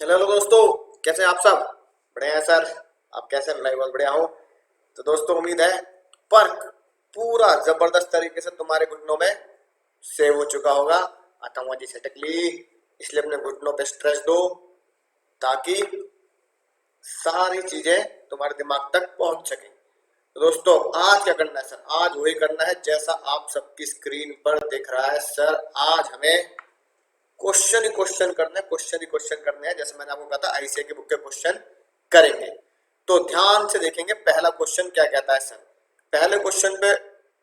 Hello hello दोस्तों, कैसे हैं आप सब? बढ़िया है सर। आप कैसे हैं? मैं बहुत बढ़िया हूँ। तो दोस्तों, उम्मीद है पर्क पूरा जबरदस्त तरीके से तुम्हारे घुटनों में सेव हो चुका होगा आतंकवादी से टिकली। इसलिए अपने घुटनों पे स्ट्रेच दो ताकि सारी चीजें तुम्हारे दिमाग तक पहुंच सके। तो दोस्तों, आज क्या करना है सर? आज वही करना है जैसा आप सबकी स्क्रीन पर दिख रहा है सर। आज हमें क्वेश्चन ही क्वेश्चन करना है, क्वेश्चन ही क्वेश्चन करने हैं। जैसे मैंने आपको कहा था, आईसीए की बुक के क्वेश्चन करेंगे। तो ध्यान से देखेंगे पहला क्वेश्चन क्या कहता है सर। पहले क्वेश्चन पे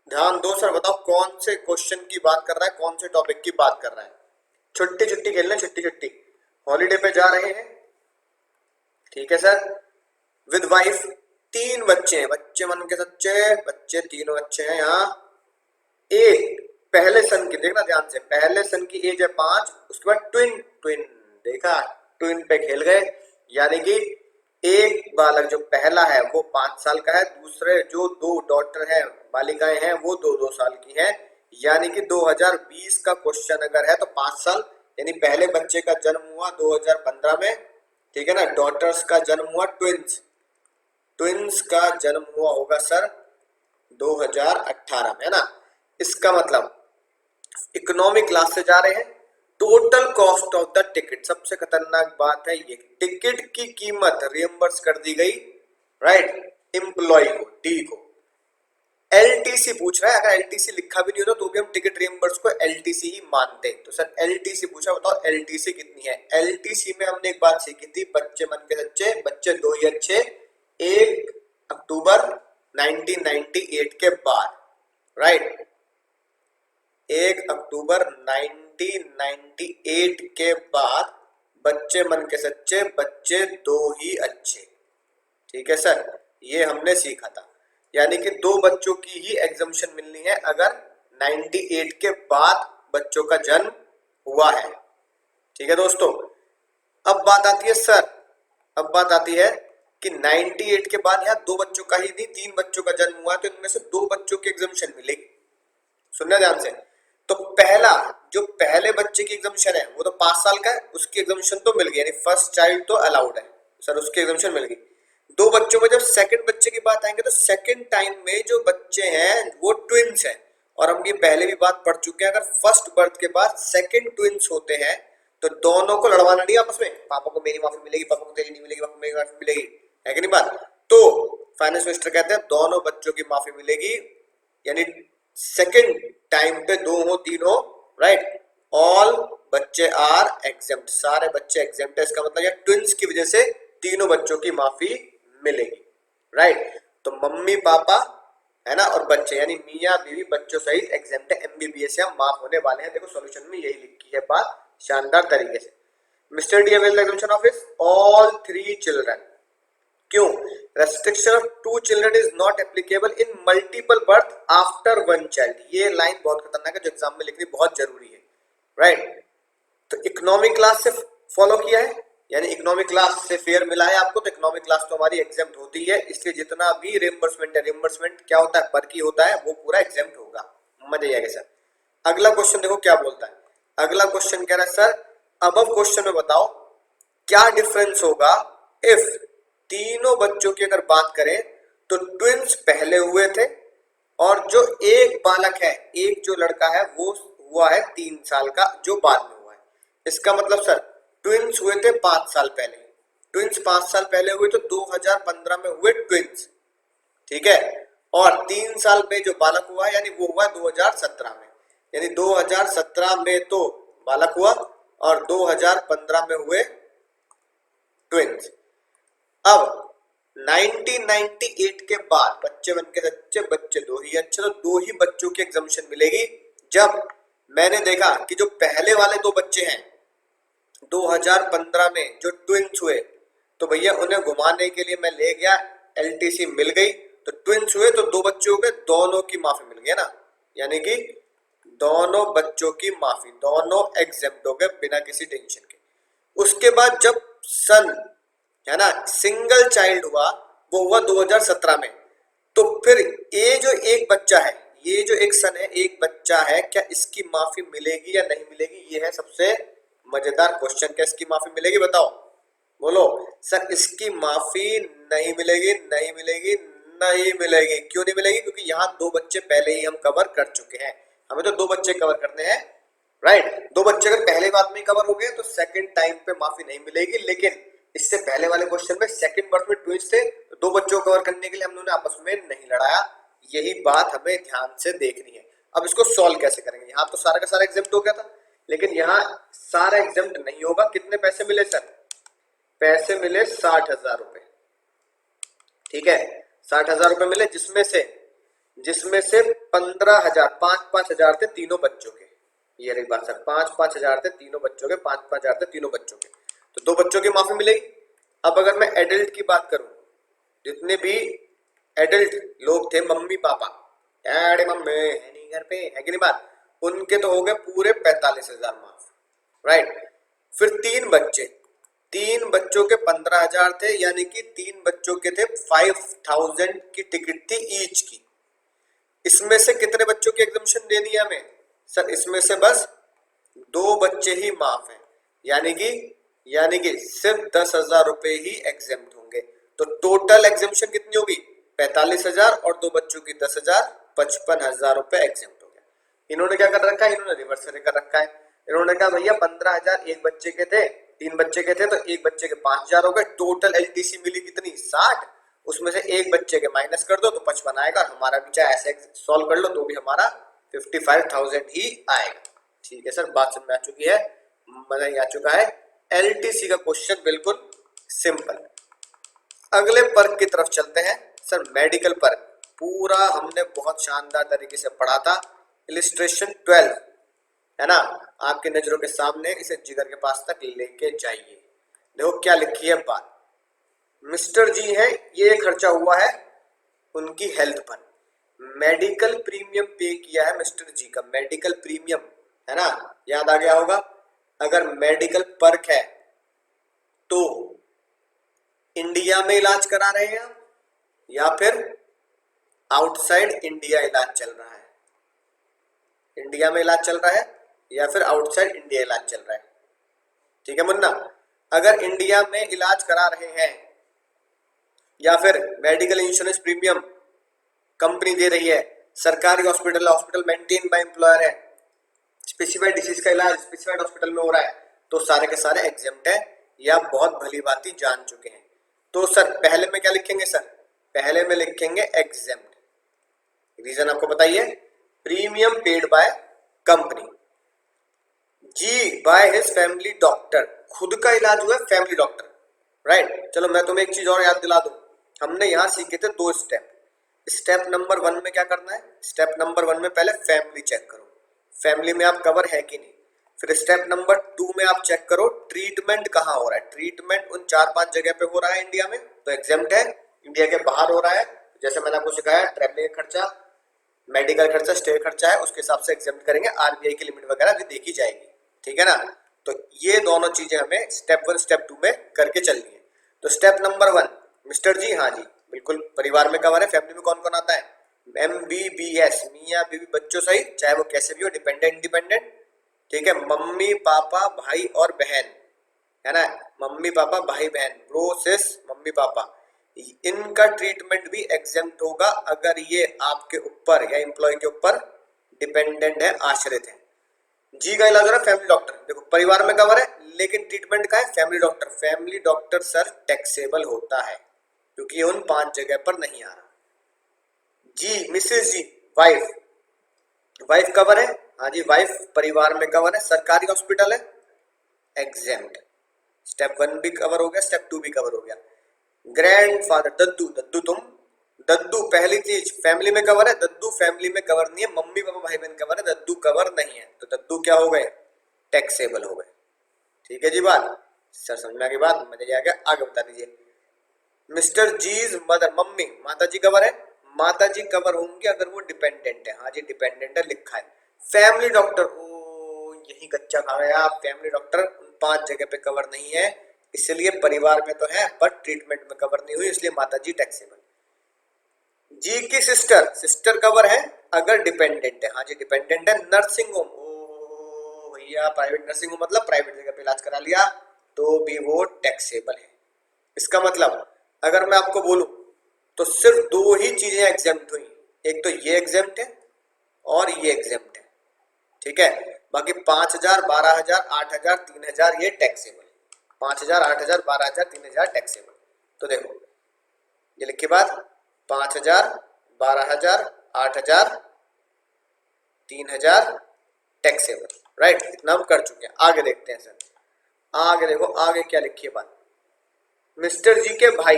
ध्यान दो सर। बताओ कौन से क्वेश्चन की बात कर रहा है, कौन से टॉपिक की बात कर रहा है। छुट्टी छुट्टी खेलना, छुट्टी छुट्टी। हॉलीडे पे जा रहे हैं, ठीक है सर। विद वाइफ, तीन बच्चे हैं, बच्चे मन के सच्चे, बच्चे तीनों अच्छे हैं यहाँ। एक पहले सन की, देखना ध्यान से, पहले सन की एज है 5। उसके बाद ट्विन ट्विन, देखा, ट्विन पे खेल गए। यानी कि एक बालक जो पहला है वो 5 साल का है, दूसरे जो दो डॉटर है, बालिकाएं हैं, वो 2-2 साल की हैं। यानी कि 2020 का क्वेश्चन अगर है तो 5 साल, यानी पहले बच्चे का जन्म हुआ 2015 में, ठीक है ना। डॉटर्स का जन्म हुआ, ट्विंस ट्विंस का जन्म हुआ होगा सर 2018 में, है ना। इसका मतलब इकोनॉमिक क्लास से जा रहे हैं। Total cost of the ticket, सबसे खतरनाक बात है ये, टिकट की कीमत रियम्बर्स कर दी गई, राइट, एम्प्लॉय को, डी को। एलटीसी पूछ रहा है, अगर एलटीसी लिखा भी नहीं होता तो भी हम टिकट रियम्बर्स को एलटीसी ही मानते हैं। तो सर एलटीसी पूछा, बताओ एलटीसी कितनी है। एलटीसी में हमने एक बात सीखी थी, बच्चे मन के सच्चे, बच्चे दो ही अच्छे। 1 अक्टूबर 1998 के बाद, राइट, 1 अक्टूबर 1998 के बाद बच्चे मन के सच्चे, बच्चे दो ही अच्छे, ठीक है सर। ये हमने सीखा था। यानी कि दो बच्चों की ही एग्जम्पशन मिलनी है अगर 98 के बाद बच्चों का जन्म हुआ है, ठीक है दोस्तों। अब बात आती है सर, अब बात आती है कि 98 के बाद यहाँ दो बच्चों का ही नहीं, तीन बच्चों का जन्म हुआ है, तो इनमें से दो बच्चों की एग्जम्पशन मिलेगी। सुनना ध्यान से। तो पहला, जो पहले बच्चे की एग्जम्पशन है वो तो 5 साल का है, उसकी एग्जम्पशन तो मिल गई, यानी फर्स्ट चाइल्ड तो अलाउड है सर, उसकी एग्जम्पशन मिल गई। दो बच्चों में जब सेकंड बच्चे की बात आएंगे तो सेकंड टाइम में जो बच्चे हैं वो ट्विंस हैं। और हम ये पहले भी बात पढ़ चुके हैं, अगर फर्स्ट बर्थ के बाद सेकंड ट्विंस होते हैं तो दोनों को लड़वाना नहीं आपस में, पापा को मेरी माफी मिलेगी, पापा को तेरी नहीं मिलेगी, पापा को मेरी माफी मिलेगी, है कि नहीं बात। तो फाइनेंस मिनिस्टर कहते हैं दोनों बच्चों की माफी मिलेगी, यानी सेकंड टाइम पे दो हो तीन हो, राइट, ऑल बच्चे आर एग्जेम्प्ट, सारे बच्चे एग्जेम्प्ट है। इसका मतलब ये ट्विंस की वजह से तीनों बच्चों की माफी मिलेगी, राइट। तो मम्मी पापा, है ना, और बच्चे यानी मियाँ बीवी बच्चों सहित एग्जेम्प्ट है, एमबीबीएस या माफ होने वाले हैं। देखो सॉल्यूशन में यही लिखी है बात, शानदार तरीके से। Mister D avail examination of his all 3 children. क्यों? Restriction of 2 children is not applicable in multiple birth after 1 child. ये लाइन बहुत खतरनाक है जो एग्जाम में लिखनी बहुत जरूरी है, राइट। तो इकोनॉमिक क्लास से फॉलो किया है, यानी इकोनॉमिक क्लास से फेयर मिला है आपको, तो इकोनॉमिक क्लास तो हमारी एग्जेम्प्ट होती है, इसलिए जितना भी रिइंबर्समेंट है, रिइंबर्समेंट क्या होता है, पर की होता है, वो पूरा एग्जेम्प्ट होगा। मजा आएगा सर। अगला क्वेश्चन देखो क्या बोलता है। अगला क्वेश्चन कह रहा है सर, अब क्वेश्चन में बताओ क्या डिफरेंस होगा इफ तीनों बच्चों की अगर बात करें तो ट्विंस पहले हुए थे और जो एक बालक है, एक जो लड़का है वो हुआ है 3 साल का जो बाद में हुआ है। इसका मतलब सर ट्विंस हुए थे 5 साल पहले, ट्विंस 5 साल पहले हुए तो 2015 में हुए ट्विंस, ठीक है। और 3 साल में जो बालक हुआ यानी वो हुआ 2017 में, यानी 2017 में तो बालक हुआ और 2015 में हुए ट्विंस। अब 1998 के बाद बच्चे बन के सच्चे, बच्चे दो ही अच्छे, तो दो ही बच्चों की एग्जम्पशन मिलेगी। जब मैंने देखा कि जो पहले वाले दो बच्चे हैं 2015 में जो ट्विंस हुए, तो भैया उन्हें घुमाने के लिए मैं ले गया, एलटीसी मिल गई, तो ट्विंस हुए तो दो बच्चे हो गए, दोनों की माफी मिल गई ना, यानी कि दोनों बच्चों की माफी, दोनों एग्जेम्प्ट हो गए बिना किसी टेंशन के। उसके बाद जब सन, है ना, सिंगल चाइल्ड हुआ, वो हुआ 2017 में, तो फिर ये जो एक बच्चा है, ये जो एक सन है, एक बच्चा है, क्या इसकी माफी मिलेगी या नहीं मिलेगी, ये है सबसे मजेदार क्वेश्चन। क्या इसकी माफी मिलेगी बताओ? बोलो सर इसकी माफी नहीं मिलेगी, नहीं मिलेगी, नहीं मिलेगी। क्यों नहीं मिलेगी? क्योंकि यहाँ दो बच्चे पहले ही हम कवर कर चुके हैं, हमें तो दो बच्चे कवर करने हैं, राइट। दो बच्चे अगर पहले बात में कवर हो गए तो सेकंड टाइम पे माफी नहीं मिलेगी। लेकिन इससे पहले वाले क्वेश्चन में सेकंड बर्थ में ट्विंस थे, तो दो बच्चों को कवर करने के लिए हम लोगों ने आपस में नहीं लड़ाया। यही बात हमें ध्यान से देखनी है। अब इसको सॉल्व कैसे करेंगे? यहाँ तो सारा का सारा एग्जाम्प्ट हो गया था, लेकिन यहाँ सारा एग्जाम्प्ट नहीं होगा। कितने पैसे मिले सर? पैसे मिले 60,000 रुपए, ठीक है, 60,000 रुपए मिले, जिसमें से 15,000 5-5 हजार थे तीनों बच्चों के। ये रही बात सर, 5-5 हजार थे तीनों बच्चों के, 5-5 हजार थे तीनों बच्चों के, तो दो बच्चों की माफी मिलेगी। अब अगर मैं एडल्ट की बात करूं, जितने भी एडल्ट लोग थे, मम्मी पापा, डैडी मम्मी है नहीं घर पे, है कि नहीं बात, उनके तो हो गए पूरे 45,000 माफ, राइट। फिर तीन बच्चों के 15,000 थे, यानी कि तीन बच्चों के थे 5,000 की टिकट थी ईच की। इसमें से कितने बच्चों की एग्जम्पशन देनी है हमें? सर इसमें से बस दो बच्चे ही माफ हैं, यानी कि सिर्फ 10,000 रुपए ही एग्जेम्प्ट होंगे। तो टोटल एग्जम्पशन कितनी होगी? 45,000 और दो बच्चों की 10,000, 55,000 रुपए एग्जेम्प्ट हो गया। इन्होंने क्या कर रखा है? इन्होंने रिवर्स कर रखा है। इन्होंने कहा भैया 15,000 एक बच्चे के थे, तीन बच्चे के थे, तो एक बच्चे के 5,000 हो गए। टोटल एलटीसी मिली कितनी? 60। उसमें से एक बच्चे के माइनस कर दो तो 55 आएगा। हमारा भी चाहे ऐसे सॉल्व कर लो तो भी हमारा 55,000 ही आएगा। ठीक है सर, बात समझ में आ चुकी है, मजा ही आ चुका है। एलटीसी का क्वेश्चन बिल्कुल सिंपल। अगले पर्क की तरफ चलते हैं सर, मेडिकल पर्क। पूरा हमने बहुत शानदार तरीके से पढ़ा था। इलिस्ट्रेशन 12 है ना, आपकी नजरों के सामने, इसे जिगर के पास तक लेके जाइए। देखो क्या लिखी है बात। मिस्टर जी है, ये खर्चा हुआ है उनकी हेल्थ पर, मेडिकल प्रीमियम पे किया है मिस्टर जी का, मेडिकल प्रीमियम, है ना, याद आ गया होगा। अगर मेडिकल पर्क है तो इंडिया में इलाज करा रहे हैं आप, या फिर आउटसाइड इंडिया इलाज चल रहा है? इंडिया में इलाज चल रहा है या फिर आउटसाइड इंडिया इलाज चल रहा है? ठीक है मुन्ना, अगर इंडिया में इलाज करा रहे हैं या फिर मेडिकल इंश्योरेंस प्रीमियम कंपनी दे रही है, सरकारी हॉस्पिटल मेंटेन बाय एम्प्लॉयर है, स्पेसिफाइड डिसीज का इलाज स्पेसिफाइड हॉस्पिटल में हो रहा है, तो सारे के सारे एग्जेम्प्ट है, या बहुत भली भांति जान चुके हैं। तो सर पहले में क्या लिखेंगे? सर पहले में लिखेंगे एग्जेम्प्ट। रीजन आपको बताइए, प्रीमियम पेड बाय कंपनी, जी बाय हिज फैमिली डॉक्टर, खुद का इलाज हुआ फैमिली डॉक्टर, राइट। चलो मैं तुम्हें एक चीज और याद दिला दूं, हमने यहाँ सीखे थे दो स्टेप। स्टेप नंबर 1 में क्या करना है? स्टेप नंबर 1 में पहले फैमिली चेक करो, फैमिली में आप कवर है कि नहीं। फिर स्टेप नंबर 2 में आप चेक करो ट्रीटमेंट कहाँ हो रहा है। ट्रीटमेंट उन 4-5 जगह पे हो रहा है इंडिया में, तो एग्जेम्प्ट है। इंडिया के बाहर हो रहा है, जैसे मैंने आपको सिखाया, ट्रैवलिंग खर्चा, मेडिकल खर्चा, स्टे खर्चा है, उसके हिसाब से एग्जेम्प्ट करेंगे। आरबीआई की लिमिट वगैरह भी देखी जाएगी, ठीक है ना। तो ये दोनों चीजें हमें स्टेप 1 स्टेप 2 में करके चलनी है। तो स्टेप नंबर 1, मिस्टर जी, हाँ जी बिल्कुल परिवार में कवर है। फैमिली में कौन कौन आता है? MBBS, मियाँ बीवी बच्चों सहित, चाहे वो कैसे भी हो, डिपेंडेंट इंडिपेंडेंट, ठीक है। मम्मी पापा भाई और बहन, है ना, मम्मी पापा भाई बहन, ब्रो सिस, मम्मी पापा, इनका ट्रीटमेंट भी एग्जेम्प्ट होगा अगर ये आपके ऊपर या एम्प्लॉय के ऊपर डिपेंडेंट है, आश्रित है। जी का इलाज हो रहा है फैमिली डॉक्टर, देखो परिवार में कवर है, लेकिन ट्रीटमेंट का है family doctor. Family doctor sir taxable होता है क्योंकि उन 5 जगह पर नहीं आ रहा। जी मिसेज जी, वाइफ, वाइफ कवर है, हाँ जी वाइफ परिवार में कवर है, सरकारी हॉस्पिटल है, एग्जेम्प्ट। स्टेप 1 भी कवर हो गया, स्टेप 2 भी कवर हो गया। ग्रैंडफादर, दद्दू, दद्दू पहली चीज फैमिली में कवर है, दद्दू फैमिली में कवर नहीं है। मम्मी पापा भाई बहन कवर है, दद्दू कवर नहीं है, तो दद्दू क्या हो गए? टैक्सेबल हो गए। ठीक है जी बात, सर समझ में आ गई बात, मजा आ गया। आगे बता दीजिए। मिस्टर जीज मदर, मम्मी माता जी कवर है, माता जी कवर होंगे अगर वो डिपेंडेंट है, हाँ जी डिपेंडेंट है लिखा है। फैमिली डॉक्टर, ओ यही कच्चा खा गया आप, फैमिली डॉक्टर उन 5 जगह पे कवर नहीं है, इसलिए परिवार में तो है पर ट्रीटमेंट में कवर नहीं हुई, इसलिए माता जी टैक्सेबल। जी की सिस्टर, सिस्टर कवर है अगर डिपेंडेंट है, हाँ जी डिपेंडेंट है। नर्सिंग होम, ओ भैया प्राइवेट नर्सिंग होम मतलब प्राइवेट जगह पे इलाज करा लिया तो भी वो टैक्सेबल है। इसका मतलब अगर मैं आपको बोलूं तो सिर्फ दो ही चीजें एग्जेम्प्ट हुई, एक तो ये एग्जेम्प्ट है और ये एग्जेम्प्ट है, ठीक है। बाकी 5,000, 12,000, 8,000, 3,000 ये टैक्सेबल। 5,000, 8,000, 12,000, 3,000 टैक्सेबल। तो देखो ये लिखी बात, 5,000, 12,000, 8,000, 3,000 टैक्सेबल, राइट। इतना हम कर चुके हैं। आगे देखते हैं सर, आगे देखो आगे क्या लिखी है बात। मिस्टर जी के भाई,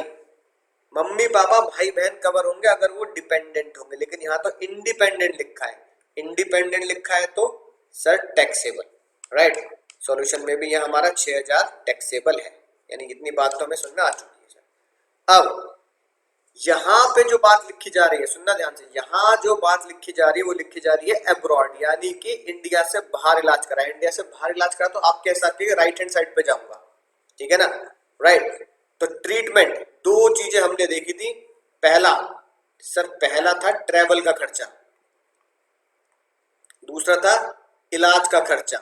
मम्मी पापा भाई बहन कवर होंगे अगर वो डिपेंडेंट होंगे, लेकिन यहाँ तो इंडिपेंडेंट लिखा है। इंडिपेंडेंट लिखा है तो सर टैक्सेबल, राइट। सॉल्यूशन में भी यह हमारा 6,000 टैक्सेबल है, यानी इतनी बात तो हमें समझ में आ चुकी है सर। अब यहाँ पे जो बात लिखी जा रही है, सुनना ध्यान से, यहाँ जो बात लिखी जा रही है वो लिखी जा रही है अब्रॉड, यानी कि इंडिया से बाहर इलाज करा। इंडिया से बाहर इलाज करा तो आप कह सकते हैं राइट हैंड साइड पे जाऊंगा, ठीक है ना, राइट। तो ट्रीटमेंट, दो चीजें हमने देखी थी। पहला सर, पहला था ट्रेवल का खर्चा, दूसरा था इलाज का खर्चा,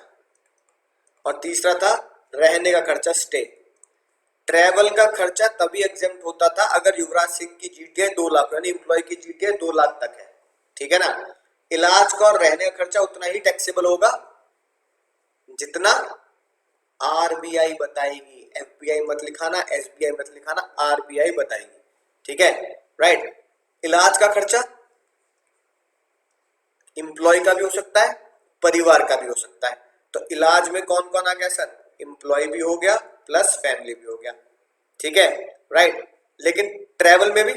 और तीसरा था रहने का खर्चा, स्टे। ट्रेवल का खर्चा तभी एग्जेम्प्ट होता था अगर युवराज सिंह की जीटीए 2 लाख, यानी एम्प्लॉय की जीटीए 2 लाख तक है, ठीक है ना। इलाज का और रहने का खर्चा उतना ही टैक्सेबल होगा जितना आरबीआई बताएगी। एफबीआई मत लिखाना, एसबीआई मत लिखाना, आरबीआई बताएगी, ठीक है, राइट। इलाज का खर्चा एम्प्लॉय का भी हो सकता है, परिवार का भी हो सकता है। तो इलाज में कौन कौन आ गया सर, एम्प्लॉय भी हो गया प्लस फैमिली भी हो गया, ठीक है, राइट। लेकिन ट्रेवल में भी,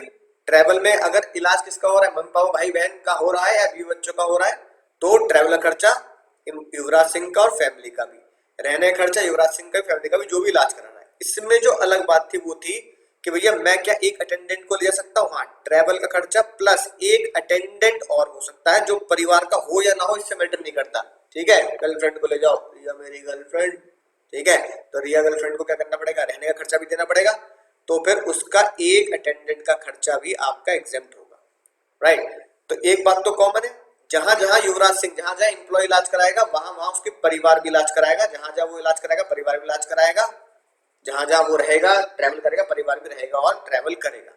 ट्रेवल में अगर इलाज किसका हो रहा है, मम्मी पापा भाई बहन का हो रहा है या बीवी बच्चों का हो रहा है, तो ट्रेवल खर्चा युवराज सिंह का और फैमिली का भी, रहने का खर्चा युवराज सिंह का फैमिली का भी, जो भी इलाज कराना है। इसमें जो अलग बात थी वो थी कि भैया मैं क्या एक अटेंडेंट को ले सकता हूँ, हाँ, ट्रेवल का खर्चा प्लस एक अटेंडेंट और हो सकता है जो परिवार का हो या ना हो, इससे मैटर नहीं करता, ठीक है। गर्लफ्रेंड को ले जाओ, रिया मेरी गर्लफ्रेंड, ठीक है, तो रिया गर्लफ्रेंड को क्या करना पड़ेगा, रहने का खर्चा भी देना पड़ेगा, तो फिर उसका एक अटेंडेंट का खर्चा भी आपका एग्जेम्प्ट होगा, राइट। तो एक बात तो कॉमन है, जहां जहां युवराज सिंह, जहां जहां एम्प्लॉय इलाज कराएगा वहां वहां उसके परिवार भी इलाज कराएगा, जहां जहां वो इलाज कराएगा परिवार भी इलाज कराएगा, जहां जहां वो रहेगा ट्रैवल करेगा परिवार भी रहेगा और ट्रैवल करेगा,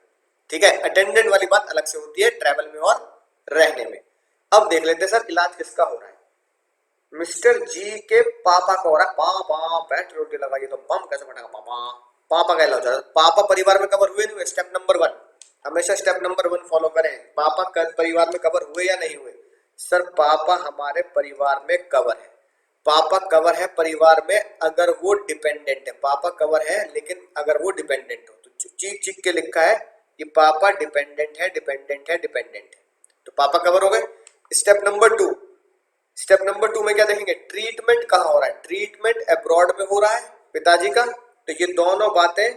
ठीक है। अटेंडेंट वाली बात अलग से होती है ट्रैवल में और रहने में। अब देख लेते हैं सर इलाज किसका हो रहा है। मिस्टर जी के पापा का हो रहा है, पापा पैट रोटी लगाइए तो बम कैसे फटेगा, पापा, पापा का इलाज हो रहा है। पापा परिवार में कवर हुए नहीं हुए, स्टेप नंबर 1, हमेशा स्टेप नंबर 1 फॉलो करें। पापा परिवार में कवर हुए या नहीं हुए, सर पापा हमारे परिवार में कवर है। पापा कवर है परिवार में अगर वो डिपेंडेंट है, पापा कवर है लेकिन अगर वो डिपेंडेंट हो, तो चीख चीख के लिखा है कि पापा डिपेंडेंट है, डिपेंडेंट है, डिपेंडेंट है, तो पापा कवर हो गए। स्टेप नंबर 2, स्टेप नंबर 2 में क्या देखेंगे, ट्रीटमेंट कहाँ हो रहा है, ट्रीटमेंट अब्रॉड में हो रहा है पिताजी का, तो ये दोनों बातें,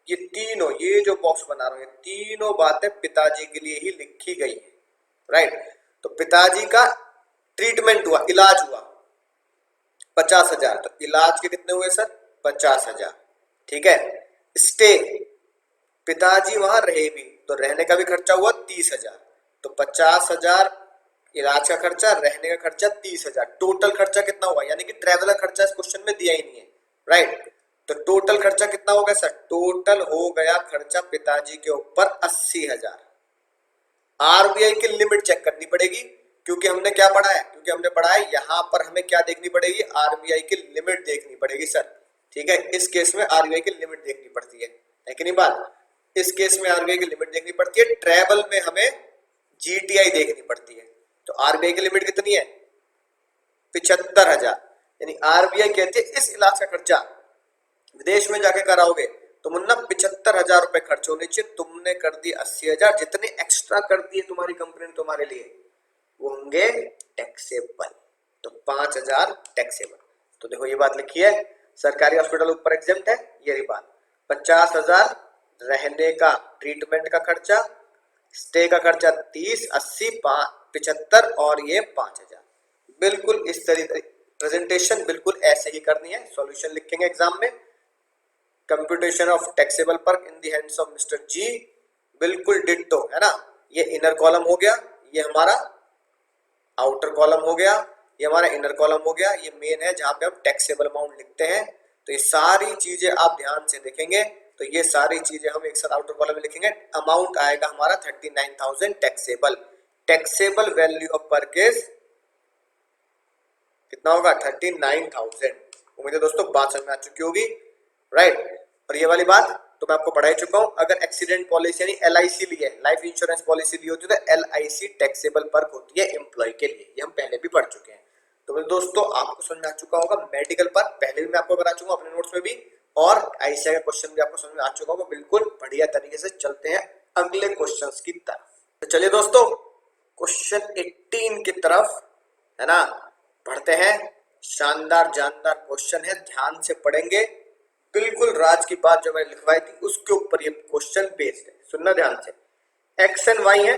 ये तीनों, ये जो बॉक्स बना रहा हूं, ये तीनों बातें पिताजी के लिए ही लिखी गई है, राइट। तो पिताजी का ट्रीटमेंट हुआ, इलाज हुआ 50,000, तो इलाज के कितने हुए सर, 50,000, ठीक है। स्टे, पिताजी वहां रहे भी तो रहने का भी खर्चा हुआ 30,000, तो 50,000 इलाज का खर्चा, रहने का खर्चा 30,000, टोटल खर्चा कितना हुआ, यानी कि ट्रैवल का खर्चा इस क्वेश्चन में दिया ही नहीं है, राइट। तो टोटल खर्चा कितना हो गया सर, टोटल हो गया खर्चा पिताजी के ऊपर 80,000। आरबीआई की लिमिट चेक करनी पड़ेगी, क्योंकि हमने क्या पढ़ा है, क्योंकि हमने पढ़ा है यहाँ पर हमें क्या देखनी पड़ेगी, आरबीआई की लिमिट देखनी पड़ेगी सर, ठीक है। इस केस में आरबीआई की लिमिट देखनी पड़ती है कि नहीं बात, इस केस में आरबीआई की लिमिट देखनी पड़ती है, ट्रेवल में हमें जीटीआई देखनी पड़ती है। तो आरबीआई की लिमिट कितनी है, 75,000, यानी आरबीआई कहती है इस इलाज का खर्चा विदेश में जाके कराओगे तो मुन्ना 75,000 रुपए खर्च होने चाहिए, तुमने कर दी 80,000, जितने एक्स्ट्रा कर दिए तुम्हारी कंपनी ने तुम्हारे लिए वो होंगे टैक्सेबल, तो 5,000 टैक्सेबल। तो देखो ये बात लिखी है, सरकारी हॉस्पिटल ऊपर एग्जेम्प्ट है, ये रही बात। 50,000 रहने का, ट्रीटमेंट का खर्चा, स्टे का खर्चा 30, 80, 75 और ये 5,000। बिल्कुल इस तरीके प्रेजेंटेशन बिल्कुल ऐसे ही करनी है, सॉल्यूशन लिखेंगे एग्जाम में। कंप्यूटेशन ऑफ टैक्सेबल पर in the hands of mister G, बिल्कुल डिट्टो है ना। ये इनर कॉलम हो गया, ये हमारा आउटर कॉलम हो गया, ये हमारा इनर कॉलम हो गया, ये मेन है जहां पे हम टैक्सेबल अमाउंट लिखते हैं। तो ये सारी चीजें आप ध्यान से देखेंगे तो ये सारी चीजें हम एक साथ आउटर कॉलम में लिखेंगे। अमाउंट आएगा हमारा 39,000 taxable. Taxable value of purchase कितना होगा 39,000। उम्मीद है दोस्तों बात समझ में आ चुकी होगी, राइट। और ये वाली बात तो मैं आपको पढ़ा ही चुका हूं। अगर एक्सीडेंट पॉलिसी यानी LIC ली है, लाइफ इंश्योरेंस पॉलिसी ली होती है तो LIC टैक्सेबल पर्क होती है एम्प्लॉय के लिए, ये हम पहले भी पढ़ चुके हैं। तो मेरे दोस्तों आपको समझ में आ चुका होगा मेडिकल पर्क, पहले भी मैं आपको करा चुका हूं अपने नोट्स में भी, और ICAI का क्वेश्चन भी आपको समझ में आ चुका होगा। बिल्कुल बढ़िया तरीके से चलते हैं अगले क्वेश्चन की तरफ। तो चलिए दोस्तों क्वेश्चन 18 की तरफ, है ना, पढ़ते हैं। शानदार जानदार क्वेश्चन है, ध्यान से पढ़ेंगे। बिल्कुल राज की बात जो मैंने लिखवाई थी उसके ऊपर ये क्वेश्चन बेस्ड है, सुनना ध्यान से। एक्स एंड वाई है,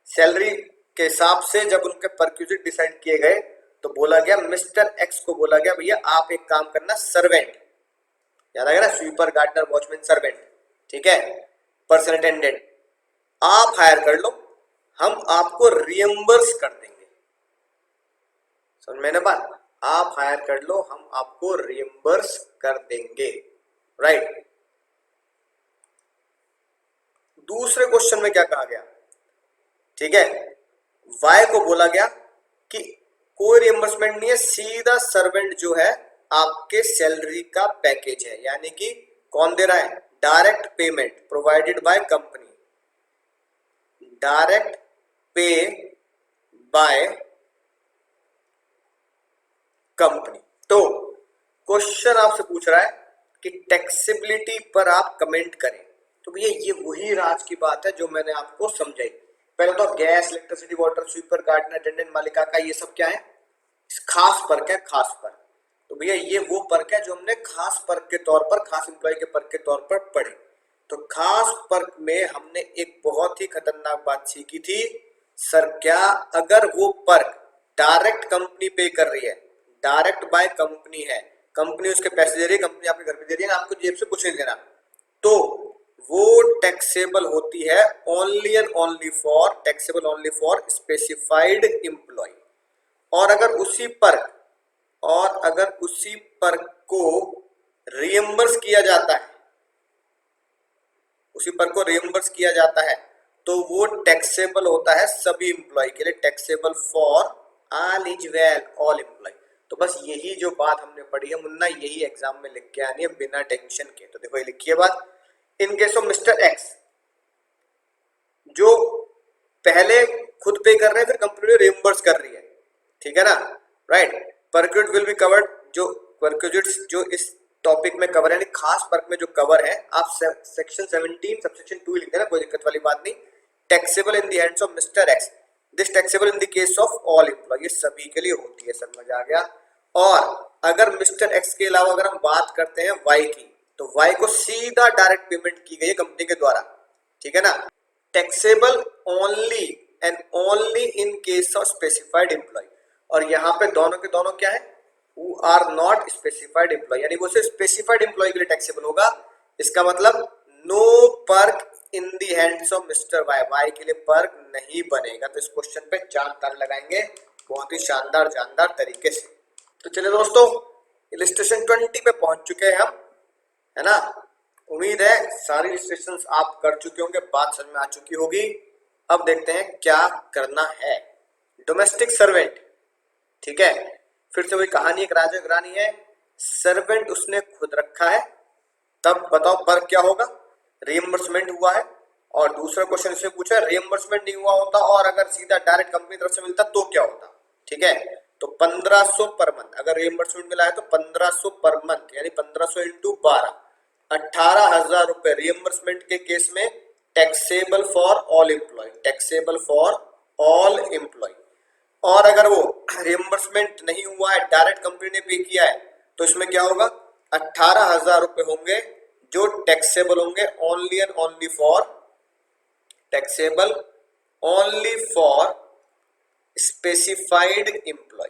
सैलरी के हिसाब से जब उनके परक्यूजिट डिसाइड किए गए तो बोला गया मिस्टर एक्स को बोला गया भैया आप एक काम करना, सर्वेंट, याद आ गया ना, स्वीपर गार्डनर वॉचमैन सर्वेंट, ठीक है, पर्सन अटेंडेंट, आप हायर कर लो, हम आपको रियम्बर्स कर देंगे। समझ में ना बात, आप हायर कर लो हम आपको रियम्बर्स कर देंगे, राइट। दूसरे क्वेश्चन में क्या कहा गया, ठीक है, वाई को बोला गया कि कोई रियम्बर्समेंट नहीं है, सीधा सर्वेंट जो है आपके सैलरी का पैकेज है, यानी कि कौन दे रहा है, direct payment provided by company, direct पे बाय कंपनी। तो क्वेश्चन आपसे पूछ रहा है कि टैक्सेबिलिटी पर आप कमेंट करें। तो भैया ये वही राज की बात है जो मैंने आपको समझाई। पहले तो gas, electricity, water, sweeper, gardener, attendant, मालिका का ये सब क्या है, खास पर्क है, खास पर्क। तो भैया ये वो पर्क है जो हमने खास पर्क के तौर पर, खास एम्प्लॉय के पर्क के तौर पर पढ़े। तो खास पर्क में हमने एक बहुत ही खतरनाक बात सीखी थी, सर क्या अगर वो पर्क डायरेक्ट कंपनी पे कर रही है, डायरेक्ट बाय कंपनी है, कंपनी उसके पैसे दे रही है, कंपनी आपके घर पे दे रही है ना, आपको जेब से कुछ नहीं देना, तो वो टैक्सेबल होती है only and only for, taxable only for specified employee. और अगर उसी पर्क को रियम्बर्स किया जाता है, उसी पर्क को रियम्बर्स किया जाता है तो वो टैक्सेबल होता है सभी एम्प्लॉय के लिए, taxable for all is well, all employ. तो बस यही जो बात हमने पढ़ी है मुन्ना, यही एग्जाम में लिख के आनी है बिना टेंशन के। तो देखो ये लिखी है बात, इन केस ऑफ मिस्टर एक्स जो पहले खुद पे कर रहे हैं फिर कंपनी रियम्बर्स कर रही है, ठीक है ना, राइट। परक्यूट विल बी कवर्ड, जो परक्यूजिट्स जो इस टॉपिक में कवर है, यानी खास पर्क में जो कवर है, आप सेक्शन 17 सबसेक्शन 2 लिख देना, कोई दिक्कत वाली बात नहीं। Taxable in the hands of mister x, this taxable in the case of all employ, ये सभी के लिए होती है, समझ आ गया। और अगर मिस्टर एक्स के अलावा अगर हम बात करते हैं वाई की, तो वाई को सीधा डायरेक्ट पेमेंट की गई है कंपनी के द्वारा, ठीक है ना, taxable only and only in case of specified employee. और यहाँ पे दोनों के दोनों क्या है, who are not specified employee, यानी वो सिर्फ स्पेसिफाइड एम्प्लॉय के लिए टैक्सेबल होगा। इसका मतलब no perk in the hands of mister Y, Y के लिए पर्क नहीं बनेगा। तो इस क्वेश्चन पे चार तार लगाएंगे बहुत ही शानदार जानदार तरीके से। तो चलिए दोस्तों इलिस्ट्रेशन 20 पे पहुंच चुके हैं हम, है ना। उम्मीद है सारी इलिस्ट्रेशन आप कर चुके होंगे, बात समझ में आ चुकी होगी। अब देखते हैं क्या करना है। डोमेस्टिक सर्वेंट, ठीक है, फिर से वही कहानी, एक राजा एक रानी है, सर्वेंट उसने खुद रखा है, तब बताओ पर क्या होगा, रियम्बर्समेंट हुआ है। और दूसरा क्वेश्चन इसमें पूछा है रियम्बर्समेंट नहीं हुआ होता और अगर सीधा डायरेक्ट कंपनी तरफ से मिलता तो क्या होता, ठीक है। तो 1500 पर मंथ, अगर रियम्बर्समेंट मिला है तो 1500 पर मंथ, यानी 1500 इंटू 12, 18,000 रुपए रियम्बर्समेंट के केस में taxable for all employ, taxable for all employ. और अगर वो रियम्बर्समेंट नहीं हुआ है, डायरेक्ट कंपनी ने पे किया है, तो इसमें क्या होगा, 18,000 रुपए होंगे जो टैक्सेबल होंगे only and only for, taxable only for specified employee.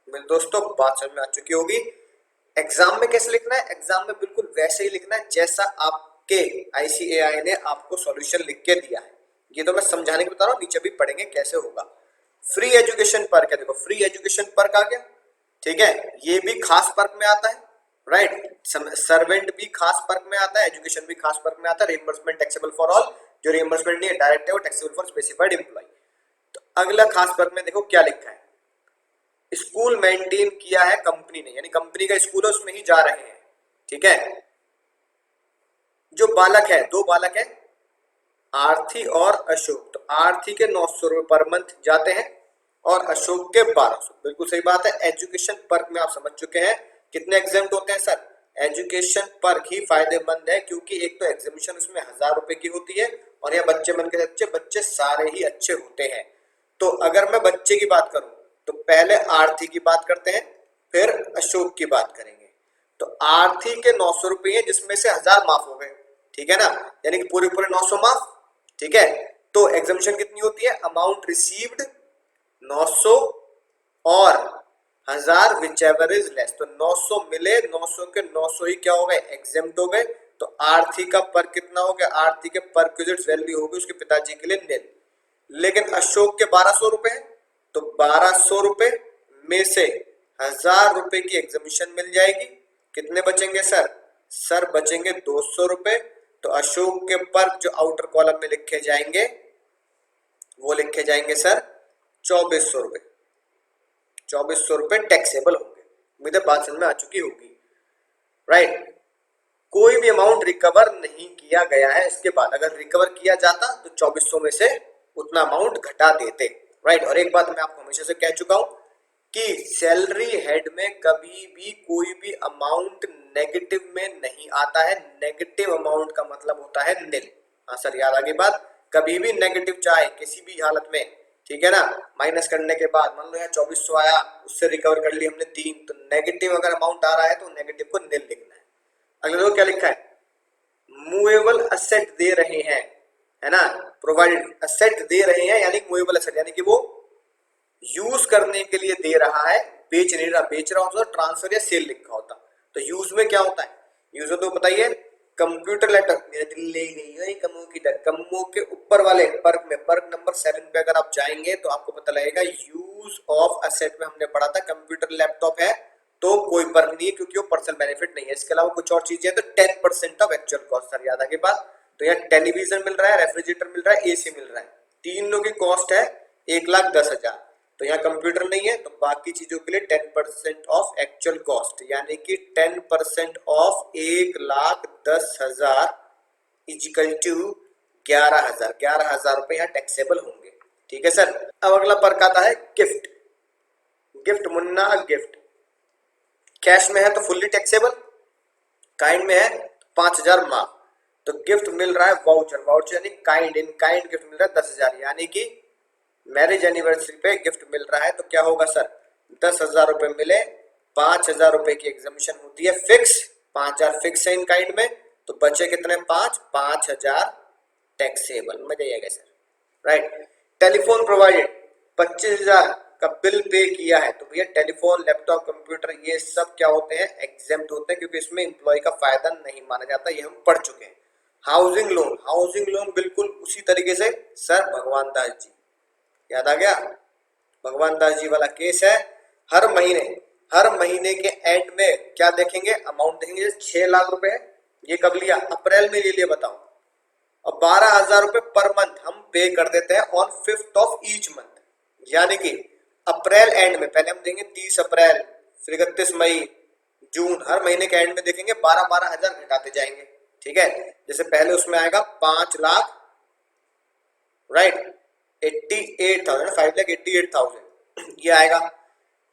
मेरे दोस्तों बात समझ में आ चुकी होगी। एग्जाम में कैसे लिखना है, एग्जाम में बिल्कुल वैसे ही लिखना है जैसा आपके ICAI ने आपको सॉल्यूशन लिख के दिया है। ये तो मैं समझाने के बता रहा हूँ, नीचे भी पढ़ेंगे कैसे होगा। फ्री एजुकेशन पर्क है, देखो फ्री एजुकेशन पर्क आ गया, ठीक है, ये भी खास पर्क में आता है, राइट। सर्वेंट भी खास पर्क में आता है, एजुकेशन भी खास पर्क में आता है, रिइंबर्समेंट टैक्सेबल फॉर ऑल, जो रिइंबर्समेंट नहीं है डायरेक्ट है वो टैक्सेबल फॉर स्पेसिफाइड एम्प्लॉय। तो अगला खास पर्क में देखो क्या लिखा है, स्कूल मेंटेन किया है कंपनी ने, यानी कंपनी का स्कूल है उसमें ही जा रहे हैं, ठीक है। जो बालक है, दो बालक है, आरती और अशोक, तो आरती के 900 रुपए पर मंथ जाते हैं और अशोक के 1200, बिल्कुल सही बात है। एजुकेशन पर्क में आप समझ चुके हैं कितने एग्जाम्प्ट होते हैं सर, एजुकेशन पर्क ही फायदेमंद है क्योंकि एक तो एग्जामिशन उसमें 1000 रुपए की होती है और यह बच्चे मन के अच्छे, बच्चे सारे ही अच्छे होते हैं। तो अगर मैं बच्चे की बात करूं तो पहले आरती की बात करते हैं, फिर अशोक की बात करेंगे। तो आरती के 900 रुपए हैं जिसमें से 1000 माफ हो गए, ठीक है ना, यानी कि पूरे पूरे 900 माफ, ठीक है। तो एग्जामिशन कितनी होती है, अमाउंट रिसीव्ड 900 और 1000 विच एवर इज लेस, तो 900 मिले, 900 के 900 ही क्या हो गए, एग्जेम्प्ट हो गए। तो आरती का पर कितना हो गया, आरती के परक्विजिट वैल्यू होगी उसके पिताजी के लिए निल। लेकिन अशोक के 1200 रुपए हैं, तो 1200 रुपए में से 1000 रुपए की एग्जामिशन मिल जाएगी, कितने बचेंगे सर, सर बचेंगे 200 रुपए। तो अशोक के पर जो आउटर कॉलम में लिखे जाएंगे वो लिखे जाएंगे सर 2400 रुपए, 2400 रुपए टैक्सेबल होंगे। उम्मीद है बात समझ में आ चुकी होगी, राइट। कोई भी अमाउंट रिकवर नहीं किया गया है, इसके बाद अगर रिकवर किया जाता तो 2400 में से उतना अमाउंट घटा देते, राइट। और एक बात मैं आपको हमेशा से कह चुका हूं कि सैलरी हेड में कभी भी कोई भी अमाउंट नेगेटिव में नहीं आता है, नेगेटिव अमाउंट का मतलब होता है निल। हाँ सर याद आ गई बात, कभी भी नेगेटिव चाहे किसी भी हालत में, ठीक है ना, माइनस करने के बाद मान लो यहाँ 2400 आया, उससे रिकवर कर ली हमने 3, तो नेगेटिव अगर अमाउंट आ रहा है तो नेगेटिव को निल लिखना है। अगले देखो क्या लिखा है, मूवेबल असेट दे रहे हैं, है ना, प्रोवाइडेड असेट दे रहे हैं, यानी मूवेबल असेट यानी कि वो यूज करने के लिए दे रहा है, बेच नहीं रहा, बेच रहा होता तो ट्रांसफर या सेल लिखा होता। तो यूज में क्या होता है, यूज में तो बताइए, कंप्यूटर लैपटॉप, मेरे दिल ले गई है कमो की डर, कमो के ऊपर वाले पर्क में पर्क नंबर 7 पे अगर आप जाएंगे तो आपको पता लगेगा यूज ऑफ असेट में हमने पढ़ा था कंप्यूटर लैपटॉप है तो कोई पर्क नहीं है क्योंकि वो पर्सनल बेनिफिट नहीं है, इसके अलावा कुछ और चीजें तो 10% ऑफ एक्चुअल कॉस्ट, सर याद आ गई बात। तो यहाँ टेलीविजन मिल रहा है, रेफ्रिजरेटर मिल रहा है, एसी मिल रहा है, तीनों की कॉस्ट है 1,10,000। तो यहाँ कंप्यूटर नहीं है तो बाकी चीजों के लिए 10% ऑफ एक्चुअल कॉस्ट, यानी कि 10% ऑफ 1,10,000 इजिकल टू 11,000, 11,000 रुपए यहाँ टैक्सेबल होंगे, ठीक है सर। अब अगला पर्क आता है gift, gift Munna gift, cash में है तो फुल्ली टैक्सेबल, काइंड में है 5,000 माफ। तो गिफ्ट मिल रहा है वाउचर, वाउचर यानी काइंड, इन काइंड गिफ्ट मिल रहा है 10,000, यानी कि मैरिज एनिवर्सरी पे गिफ्ट मिल रहा है तो क्या होगा सर, 10,000 रुपए मिले, 5,000 रुपए की एग्जामिशन होती है फिक्स, 5,000 फिक्स है इन काइंड में, तो बचे कितने, 5,000 टैक्सेबल, मजा आएगा सर, राइट। टेलीफोन प्रोवाइडेड, 25,000 का बिल पे किया है, तो भैया टेलीफोन लैपटॉप कंप्यूटर ये सब क्या होते हैं, एग्जेम्प्ट होते हैं क्योंकि इसमें एम्प्लॉय का फायदा नहीं माना जाता, ये हम पढ़ चुके हैं। हाउसिंग लोन, हाउसिंग लोन बिल्कुल उसी तरीके से सर भगवान दास जी, याद आ गया, भगवान दास जी वाला केस है। हर महीने के एंड में क्या देखेंगे, अमाउंट देखेंगे, 6 लाख रुपए है, ये कब लिया, अप्रैल में ले लिया बताओ, और 12,000 रुपए पर मंथ हम पे कर देते हैं on 5th of each month, यानी कि अप्रैल एंड में पहले हम देंगे 30 अप्रैल, फिर 31 मई, जून, हर महीने के एंड में देखेंगे 12-12 हजार घटाते जाएंगे, ठीक है। जैसे पहले उसमें आएगा 5 लाख, राइट, 88,000, 5,88,000 ये आएगा,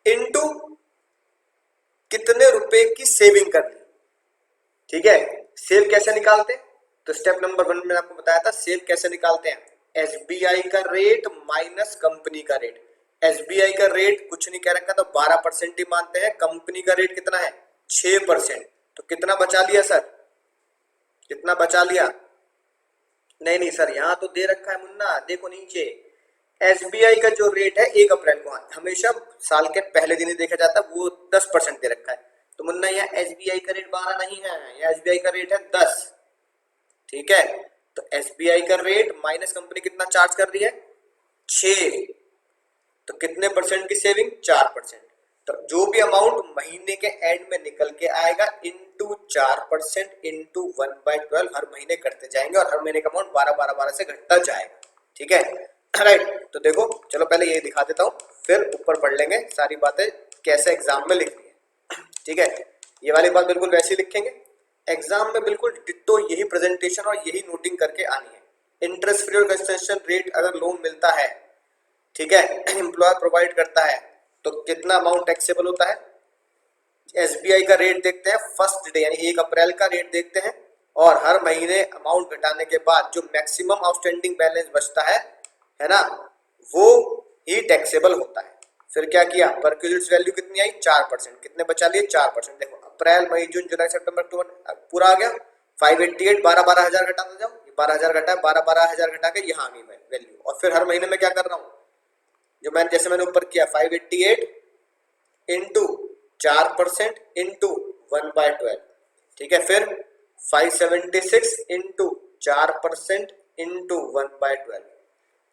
इनटू कितने रुपए की सेविंग करनी, ठीक है। सेव कैसे निकालते, तो स्टेप नंबर 1 में आपको बताया था सेव कैसे निकालते हैं, एसबीआई का रेट माइनस कंपनी का रेट। एसबीआई का रेट कुछ नहीं कह रखा तो 12% ही मानते हैं, कंपनी का रेट कितना है 6%, तो कितना बचा लिया सर, कितना बचा लिया, नहीं नहीं सर यहाँ तो दे रखा है मुन्ना, देखो नीचे एसबीआई का जो रेट है 1 अप्रैल को, हमेशा साल के पहले दिन ही देखा जाता है, वो 10% दे रखा है, तो मुन्ना यहाँ एसबीआई का रेट 12 नहीं है, यहाँ एसबीआई का रेट है 10, ठीक है। तो एसबीआई का रेट माइनस कंपनी कितना चार्ज कर रही है 6, तो कितने परसेंट की सेविंग, 4%। तो जो भी अमाउंट महीने के एंड में निकल के आएगा इंटू 4% इंटू 1/12 हर महीने करते जाएंगे और हर महीने का अमाउंट 12 से घटता जाएगा। ठीक है, राइट। तो देखो चलो पहले ये दिखा देता हूँ, फिर ऊपर पढ़ लेंगे सारी बातें कैसे एग्जाम में लिखनी है। ठीक है, ये वाली बात बिल्कुल वैसे ही लिखेंगे एग्जाम में, बिल्कुल डिट्टो यही प्रेजेंटेशन और यही नोटिंग करके आनी है। इंटरेस्ट फ्री और कंसेशन रेट अगर लोन मिलता है, ठीक है, एम्प्लॉयर प्रोवाइड करता है, तो कितना अमाउंट टैक्सेबल होता है। एसबीआई का रेट देखते हैं फर्स्ट डे यानी 1 अप्रैल का रेट देखते हैं, और हर महीने अमाउंट घटाने के बाद जो मैक्सिमम आउटस्टैंडिंग बैलेंस बचता है ना, वो ही टैक्सेबल होता है। फिर क्या किया, परक्यूजिट्स वैल्यू कितनी आई 4%, कितने बचा लिए 4%। देखो अप्रैल मई जून जुलाई सितंबर अक्टूबर पूरा आ गया 588, 12,000 घटाते जाओ, 12,000 घटा, 12,000 घटा के यहाँ आ गई वैल्यू। और फिर हर महीने में क्या कर रहा हूँ, जो मैंने जैसे मैंने ऊपर किया 588 इंटू 4% इंटू 1/12, ठीक है, फिर 576 इंटू 4% इंटू 1/12,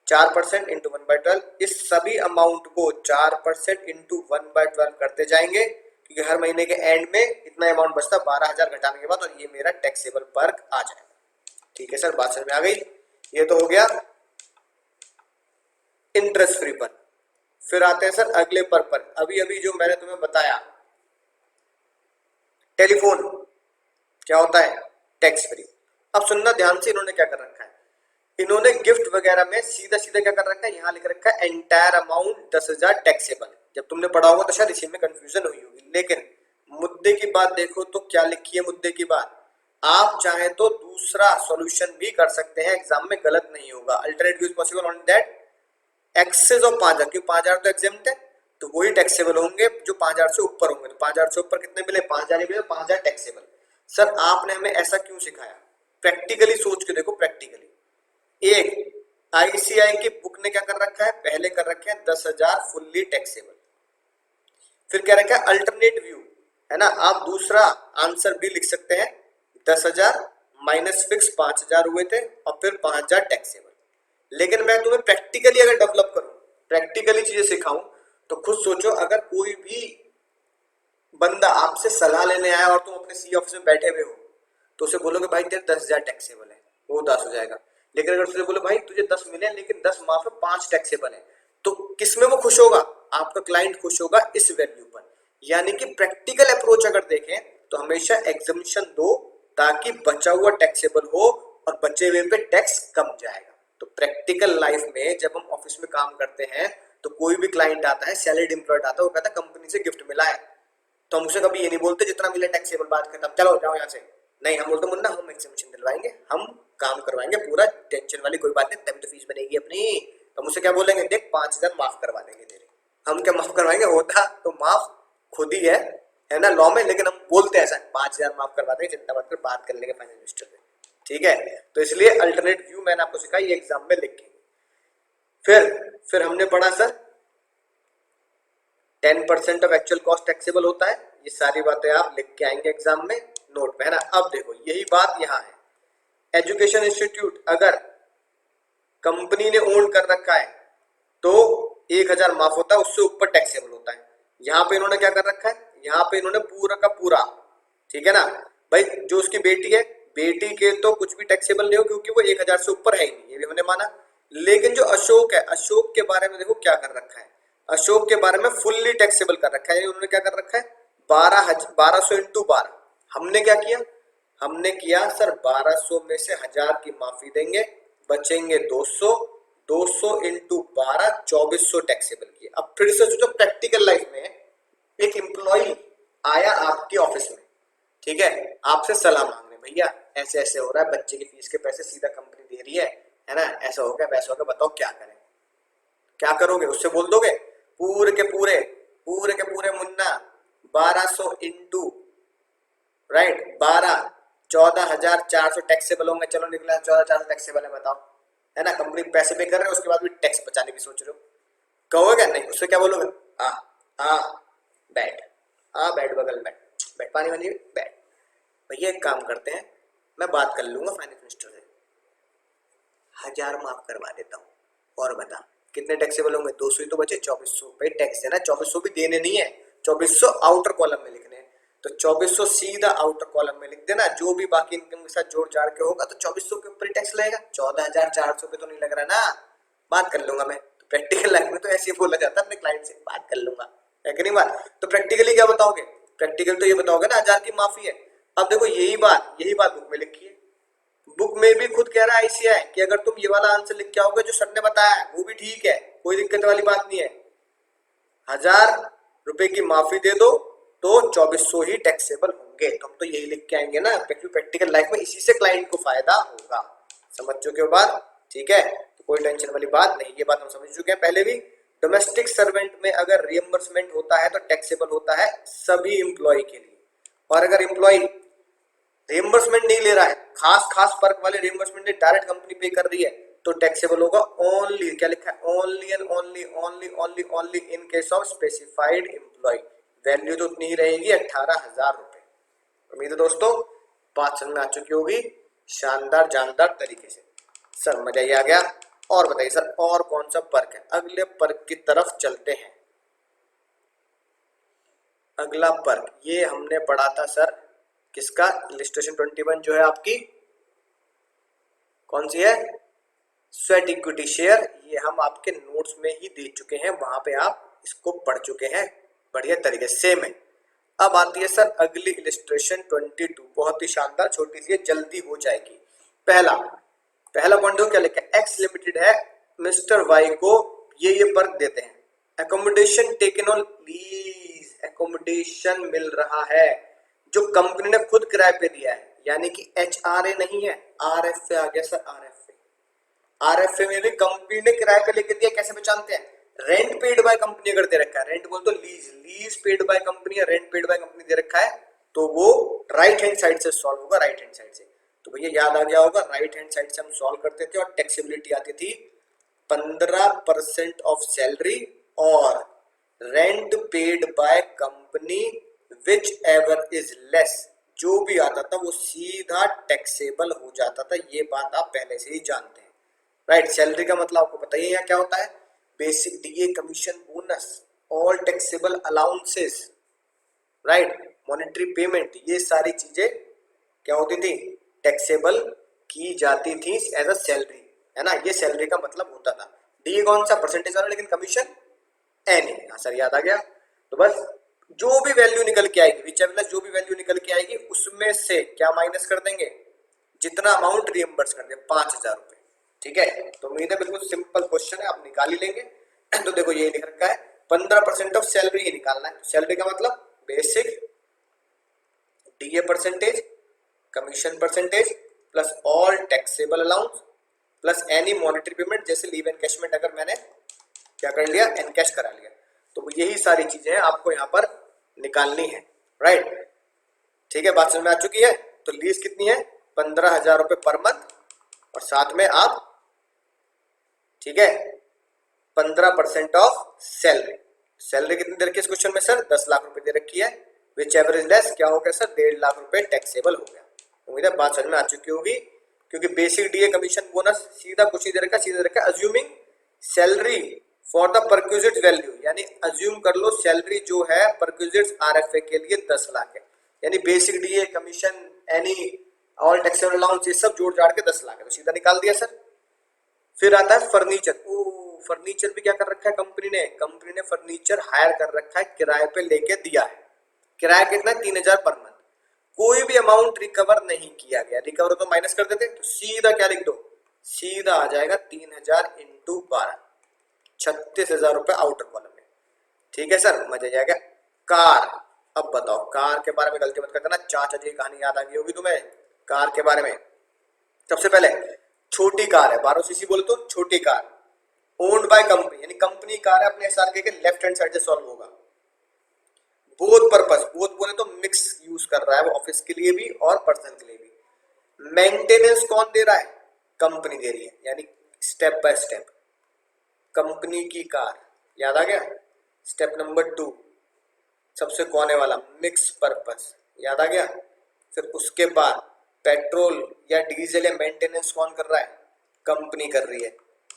4% इंटू 1/12, इस सभी अमाउंट को 4% इंटू 1/12 करते जाएंगे, क्योंकि हर महीने के एंड में इतना अमाउंट बचता 12,000 घटाने के बाद, और ये मेरा टैक्सेबल वर्क आ जाएगा। ठीक है सर, बात समझ में आ गई। ये तो हो गया इंटरेस्ट फ्री पर। फिर आते हैं सर अगले पर अभी अभी जो मैंने तुम्हें बताया टेलीफोन क्या होता है, टैक्स फ्री। अब सुनना ध्यान से, इन्होंने क्या कर रखा है, इन्होंने गिफ्ट वगैरह में सीधा सीधा क्या कर रखा है, यहाँ लिख रखा है एंटायर अमाउंट 10,000 टैक्सेबल। जब तुमने पढ़ा होगा तो शायद इसी में कंफ्यूजन हुई होगी, लेकिन मुद्दे की बात देखो तो क्या लिखी है मुद्दे की बात। आप चाहे तो दूसरा सॉल्यूशन भी कर सकते हैं, एग्जाम में गलत नहीं होगा। Alternate is possible on that excess of 5,000, क्योंकि 5,000 तो एग्जेम्प्ट है, तो वही टैक्सेबल होंगे जो 5,000 से ऊपर होंगे। तो 5,000 से ऊपर कितने मिले, 5,000 ही मिले, 5,000 टैक्सेबल। सर आपने हमें ऐसा क्यों सिखाया, प्रैक्टिकली सोच के देखो, प्रैक्टिकली एक आईसीआई की बुक ने क्या कर रखा है, पहले कर रखे हैं 10,000 फुल्ली टैक्सेबल, फिर क्या रखा है अल्टरनेट व्यू, है ना। आप दूसरा आंसर भी लिख सकते हैं, 10,000 माइनस फिक्स 5,000 हुए थे और फिर 5,000 टैक्सेबल। लेकिन मैं तुम्हें प्रैक्टिकली अगर डेवलप करूं, प्रैक्टिकली चीजें सिखाऊं, तो खुद सोचो अगर कोई भी बंदा आपसे सलाह लेने आया और तुम अपने सी ऑफिस में बैठे हुए हो, तो उसे बोलोगे भाई तेरे 10,000 टैक्सेबल है, वो 10 हो जाएगा। लेकिन अगर उसे बोलो भाई तुझे 10 मिले लेकिन 10 माफ है 5 टैक्सेबल है, तो किसमें वो खुश होगा, आपका क्लाइंट खुश होगा इस वैल्यू पर। यानी कि प्रैक्टिकल अप्रोच अगर देखें तो हमेशा एग्जामिशन दो, ताकि बचा हुआ टैक्सेबल हो और बचे हुए पे टैक्स कम जाएगा। तो प्रैक्टिकल लाइफ में जब हम ऑफिस में काम करते हैं, तो कोई भी क्लाइंट आता है, सैलरीड एम्प्लॉयड आता है, वो कहता है कंपनी से गिफ्ट मिला है, तो हम उसे कभी ये नहीं बोलते जितना मिले टैक्सेबल, बात खत्म, चलो जाओ यहाँ से। नहीं, हम बोलते मुन्ना हम एग्जामिशन दिलवाएंगे, हम काम करवाएंगे पूरा, टेंशन वाली कोई बात नहीं, तभी तो फीस बनेगी अपनी। हम उसे क्या बोलेंगे, देख 5,000 माफ करवा देंगे तेरे। हम क्या माफ करवाएंगे, होता तो माफ खुद ही है ना लॉ में, लेकिन हम बोलते ऐसा 5,000 माफ करवा देंगे, चिंता मत कर, बात कर लेंगे फाइनेंस मिनिस्टर से। ठीक है, तो इसलिए अल्टरनेट व्यू मैंने आपको सिखाई, ये एग्जाम में लिख के। फिर हमने पढ़ा sir 10% of actual cost taxable होता है। ये सारी बातें आप लिख के आएंगे एग्जाम में नोट में, है ना। अब देखो यही बात यहाँ है, एजुकेशन इंस्टीट्यूट अगर कंपनी ने ओन कर रखा है तो 1,000 माफ होता है, उससे ऊपर टैक्सेबल होता है। यहाँ पे इन्होंने क्या कर रखा है, यहाँ पे इन्होंने पूरा का पूरा, ठीक है ना भाई, जो उसकी बेटी है, बेटी के तो कुछ भी टैक्सेबल नहीं हो क्योंकि वो 1,000 से ऊपर है ही नहीं, ये भी हमने माना। लेकिन जो अशोक है, अशोक के बारे में देखो क्या कर रखा है, अशोक के बारे में फुल्ली टैक्सेबल कर रखा है। उन्होंने क्या कर रखा है, 1200 इंटू 12। हमने क्या किया, हमने किया सर 1200 में से 1,000 की माफी देंगे, बचेंगे 200, 200 इंटू 12, 2,400 टैक्सेबल किए। अब फिर से सोचो प्रैक्टिकल लाइफ में एक एम्प्लॉय आया आपके ऑफिस में, ठीक है, आपसे सलाह मांगने, भैया ऐसे ऐसे हो रहा है, बच्चे की फीस के पैसे सीधा कंपनी दे रही है ना, ऐसा हो गया वैसा हो गया, बताओ क्या करें। क्या करोगे, उससे बोल दोगे पूरे के पूरे मुन्ना 1200 इंटू राइट 12, 14,400 टैक्सेबल होंगे, चलो निकला 14,400 टैक्सेबल है, बताओ, है ना। कंपनी पैसे पे कर रहे हो, उसके बाद भी टैक्स बचाने की सोच रहे हो, कहोगे नहीं, उससे क्या बोलोगे, आ आ बैठ, आ बैठ बगल बैठ, बैठ पानी वानी बैठ, भैया एक काम करते हैं, मैं बात कर लूंगा फाइनेंस मिनिस्टर से, 1,000 माफ करवा देता हूँ, और बता कितने टैक्सेबल होंगे, 200 ही तो बचे, 2,400 पे टैक्स देना, 2,400 भी देने नहीं है, 2400 आउटर कॉलम में लिखने हैं, तो 2400 सीधा आउटर कॉलम में लिख देना, जो भी बाकी इनकम के साथ जोड़ जाड़ के होगा तो 2400 के ऊपर टैक्स लगेगा। 14,400 पे तो नहीं लग रहा ना, बात कर लूंगा मैं। तो प्रैक्टिकल लाइफ में तो ऐसे ही बोला जाता है अपने क्लाइंट से, बात कर लूंगा, है कि नहीं बात। तो प्रैक्टिकली क्या बताओगे, प्रैक्टिकल तो ये बताओगे ना 1000 की माफी है। अब देखो यही बात बुक में लिखी है, बुक में भी खुद कह रहा है आईसीआई कि अगर तुम ये वाला आंसर लिख के आओगे जो सर ने बताया है वो भी ठीक है, कोई दिक्कत वाली बात नहीं है। 1000 रुपए की माफी दे दो तो 2400 ही टैक्सेबल होंगे, तो हम तो यही लिख के आएंगे ना, क्योंकि प्रैक्टिकल लाइफ में इसी से क्लाइंट को फायदा होगा। समझ चुके हो बात, ठीक है, तो कोई टेंशन वाली बात नहीं, ये बात हम समझ चुके हैं पहले भी। डोमेस्टिक सर्वेंट में अगर रिएम्बर्समेंट होता है तो टैक्सेबल होता है सभी इंप्लॉय के लिए, और अगर इंप्लॉय रिएम्बर्समेंट नहीं ले रहा है, खास पर्क वाले रिएम्बर्समेंट डायरेक्ट कंपनी पे कर रही है, तो टैक्सेबल होगा ओनली, क्या लिखा है, only and only in case of specified employee. Value तो उतनी ही रहेगी 18,000 रुपए। उम्मीद है दोस्तों बात समझ में आ चुकी होगी शानदार जानदार तरीके से। सर मजा ही आ गया। और बताइए सर और कौन सा पर्क है, अगले पर्क की तरफ चलते हैं। अगला पर्क ये हमने पढ़ा था सर किसका, इलिस्ट्रेशन 21 जो है आपकी कौन सी है, स्वेट इक्विटी शेयर, ये हम आपके नोट्स में ही दे चुके हैं, वहां पे आप इसको पढ़ चुके हैं बढ़िया तरीके से, सेम है। अब आती है सर अगली इलिस्ट्रेशन 22, बहुत ही शानदार, छोटी सी जल्दी हो जाएगी। पहला पॉइंट देखो क्या लिखा है, एक्स लिमिटेड है, मिस्टर वाई को ये पर्क देते हैं, accommodation taken on lease, accommodation मिल रहा है जो कंपनी ने खुद किराए पे दिया है, यानी कि HRA नहीं है, RFA आ गया सर, RFA में भी कंपनी ने किराए पे लेके दिया, कैसे पहचानते हैं, रेंट पेड बाय कंपनी अगर दे रखा है, रेंट बोल तो लीज पेड बाय कंपनी या रेंट पेड बाय कंपनी दे रखा है, तो वो राइट हैंड साइड से सॉल्व होगा, राइट हैंड साइड से। तो भैया याद आ गया होगा, राइट हैंड साइड से हम सॉल्व करते थे और टैक्सेबिलिटी आती थी 15% ऑफ सैलरी और rent paid by company which ever is less, जो भी आता था वो सीधा टैक्सेबल हो जाता था, ये बात आप पहले से ही जानते हैं, राइट। सैलरी का मतलब आपको पता ही है क्या होता है, basic DA, commission, bonus, all taxable allowances, right, monetary payment, ये सारी चीजें क्या होती थी, टैक्सेबल की जाती थी एज अ सैलरी, है ना, ये सैलरी का मतलब होता था। डीए कौन सा, परसेंटेज वाला, लेकिन कमीशन एनी, हाँ सर याद आ गया। तो बस जो भी वैल्यू निकल के आएगी, विच जो भी वैल्यू निकल के आएगी उसमें से क्या माइनस कर देंगे, जितना अमाउंट रिएम्बर्स कर देंगे, 5,000 रुपए, ठीक है। तो उम्मीद है बिल्कुल सिंपल क्वेश्चन है, आप निकाल ही लेंगे। तो देखो ये लिख रखा है 15% ऑफ सैलरी ही निकालना है, सैलरी का मतलब basic, DA percentage, commission percentage plus all taxable allowance plus any monetary payment, जैसे लीव एनकैशमेंट अगर मैंने क्या कर लिया, एनकैश करा लिया, तो यही सारी चीजें आपको यहाँ पर निकालनी है, राइट, ठीक है, बात समझ में आ चुकी है। तो लीज कितनी है, 15,000 रुपए पर मंथ, और साथ में आप, ठीक है, 15% ऑफ सैलरी, सैलरी कितनी दे रखी है इस क्वेश्चन में सर, 10 लाख रुपए दे रखी है, विच एवरेज लेस क्या हो गया सर, 1.5 लाख रुपए टैक्सेबल हो गया। उम्मीद है बात समझ में आ चुकी होगी, क्योंकि बेसिक डीए, कमीशन, बोनस सीधा कुछ ही दे रखा, सीधा दे रखा assuming salary for the perquisite value, यानी अज्यूम कर लो सैलरी जो है परक्विजिट आरएफए के लिए 10 लाख है, यानी basic DA, commission, any all taxable allowance, ये सब जोड़ जाड़ के 10 लाख है, तो सीधा निकाल दिया सर। फिर आता है फर्नीचर, फर्नीचर भी क्या कर रखा है कंपनी ने फर्नीचर हायर कर रखा है, किराए पे लेके दिया है, किराया कितना, 3,000 पर मंथ, कोई भी अमाउंट रिकवर नहीं किया गया, रिकवर तो माइनस कर देते, तो सीधा क्या लिख दो, सीधा आ जाएगा 3,000 इंटू 12, 36,000 रुपए आउटर कॉलम में, ठीक है सर, मजा आ जाएगा। कार, अब बताओ कार के बारे में गलती मत करना, चाचा जी की कहानी याद आ गई होगी तुम्हें कार के बारे में। सबसे पहले छोटी कार है, 12 सीसी बोले तो छोटी कार, ओन्ड बाय कंपनी, यानी कंपनी कार है, अपने एसआरके के लेफ्ट हैंड साइड से सॉल्व होगा। बोथ पर्पस, बोथ बोले तो मिक्स यूज कर रहा है वो, ऑफिस के लिए भी और पर्सनल के लिए भी। मेंटेनेंस कौन दे रहा है, कंपनी दे रही है, यानी स्टेप बाय स्टेप कंपनी की कार, याद आ गया। स्टेप नंबर 2 सबसे कोने वाला मिक्स पर्पस, याद आ गया। फिर उसके बाद पेट्रोल या डीजल या मेंटेनेंस कौन कर रहा है, कंपनी कर रही है,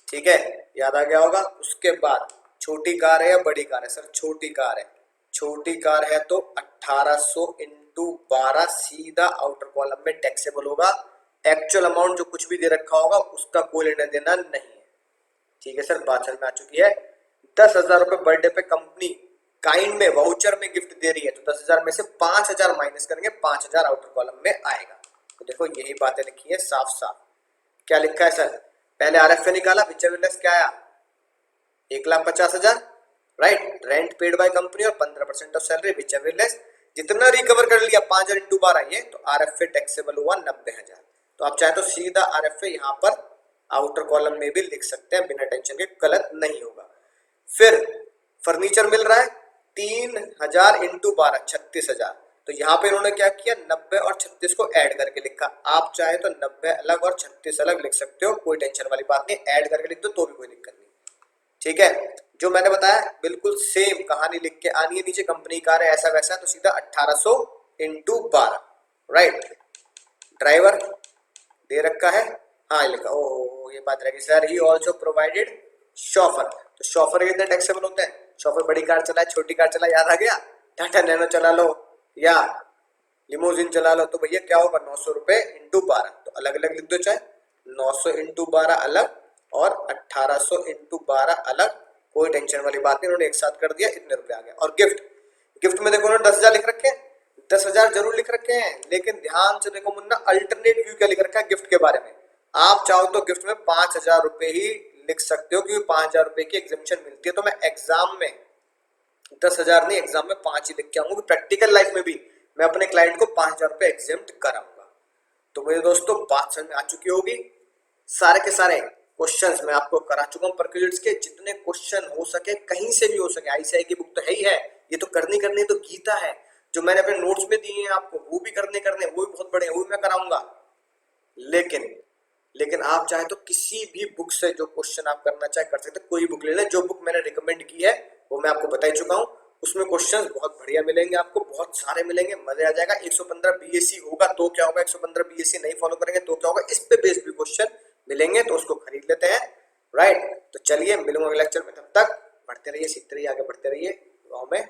ठीक है, याद आ गया होगा। उसके बाद छोटी कार है या बड़ी कार है, सर छोटी कार है, छोटी कार है तो 1800 इंटू 12 सीधा आउटर कॉलम में टैक्सेबल होगा। एक्चुअल अमाउंट जो कुछ भी दे रखा होगा उसका कोई लेना देना नहीं है। ठीक है सर, बात समझ में आ चुकी है। 10,000 रुपए बर्थडे पे कंपनी काइंड में वाउचर में गिफ्ट दे रही है, तो 10,000 में से 5,000 माइनस करेंगे, 5,000 आउटर कॉलम में आएगा। तो देखो यही बातें लिखी है साफ साफ। क्या लिखा है सर, पहले आरएफए निकाला, विच क्या आया 1,50,000, right. Rent paid by company और 15% ऑफ सैलरी, विच जितना रिकवर कर लिया 5,000 इंटू 12 ये, तो आरएफए टैक्सेबल हुआ 90,000। तो आप चाहे तो सीधा आरएफए यहाँ पर आउटर कॉलम में भी लिख सकते हैं, बिना टेंशन के, गलत नहीं होगा। फिर फर्नीचर मिल रहा है 3,000 इंटू 12 36,000। तो यहाँ पे इन्होंने क्या किया, 90 और 36 को ऐड करके लिखा। आप चाहे तो 90 अलग और 36 अलग लिख सकते हो, कोई टेंशन वाली बात नहीं, ऐड करके लिख दो तो भी कोई दिक्कत नहीं। ठीक है, जो मैंने बताया बिल्कुल सेम कहानी लिख के आनी है, नीचे कंपनी कार है ऐसा वैसा, तो सीधा 1800 इंटू 12, राइट। ड्राइवर दे रखा है, हाँ लिखा, ओ ये बात रहेगी sir, he also provided chauffeur. तो शॉफर कितने टैक्सेबल होते हैं, शॉफर बड़ी कार चलाए छोटी कार चलाए, याद आ गया, टाटा नैनो चला लो या लिमोजिन चला लो, तो भैया क्या होगा 900 रुपए इंटू 12, तो अलग अलग लिख दो, चाहे 900 इंटू 12 अलग और 1800 इंटू 12 अलग, कोई टेंशन वाली बात नहीं, उन्होंने एक साथ कर दिया, इतने रुपए आ गए। और गिफ्ट, गिफ्ट में देखो उन्होंने 10,000 लिख रखे हैं, 10,000 जरूर लिख रखे हैं, लेकिन ध्यान से देखो मुन्ना, अल्टरनेट व्यू क्या लिख रखा है गिफ्ट के बारे में। आप चाहो तो गिफ्ट में 5,000 रुपए ही लिख सकते हो, क्योंकि 5,000 रुपए की एग्जामिशन मिलती है। तो मैं एग्जाम में 10,000 नहीं, एग्जाम में 5 ही लिख के आऊंगा, प्रैक्टिकल लाइफ में भी मैं अपने क्लाइंट को 5,000 रुपए एग्जाम्प्ट कराऊंगा। तो मेरे दोस्तों बात समझ में आ चुकी होगी, सारे के सारे क्वेश्चंस मैं आपको करा चुका हूं परक्यूजिट्स के, जितने क्वेश्चन हो सके कहीं से भी हो सके, आईसीआई की बुक तो है ही है, ये तो करनी तो गीता है, जो मैंने अपने नोट्स में दिए हैं आपको वो भी करने वो भी बहुत बड़े हैं, वो भी मैं कराऊंगा। लेकिन आप चाहे तो किसी भी बुक से जो क्वेश्चन आप करना चाहे कर सकते, कोई बुक ले लें। जो बुक मैंने रिकमेंड की है वो मैं आपको बता ही चुका हूँ, उसमें क्वेश्चंस बहुत बढ़िया मिलेंगे आपको, बहुत सारे मिलेंगे, मजा आ जाएगा। 115 बीएससी होगा तो क्या होगा, 115 बीएससी नहीं फॉलो करेंगे तो क्या होगा, इस पे बेस्ड भी क्वेश्चन मिलेंगे, तो उसको खरीद लेते हैं, राइट। तो चलिए मिलूंगा अगले लेक्चर में, तब तक पढ़ते रहिए, सीखते रहिए, आगे बढ़ते रहिए, गाँव में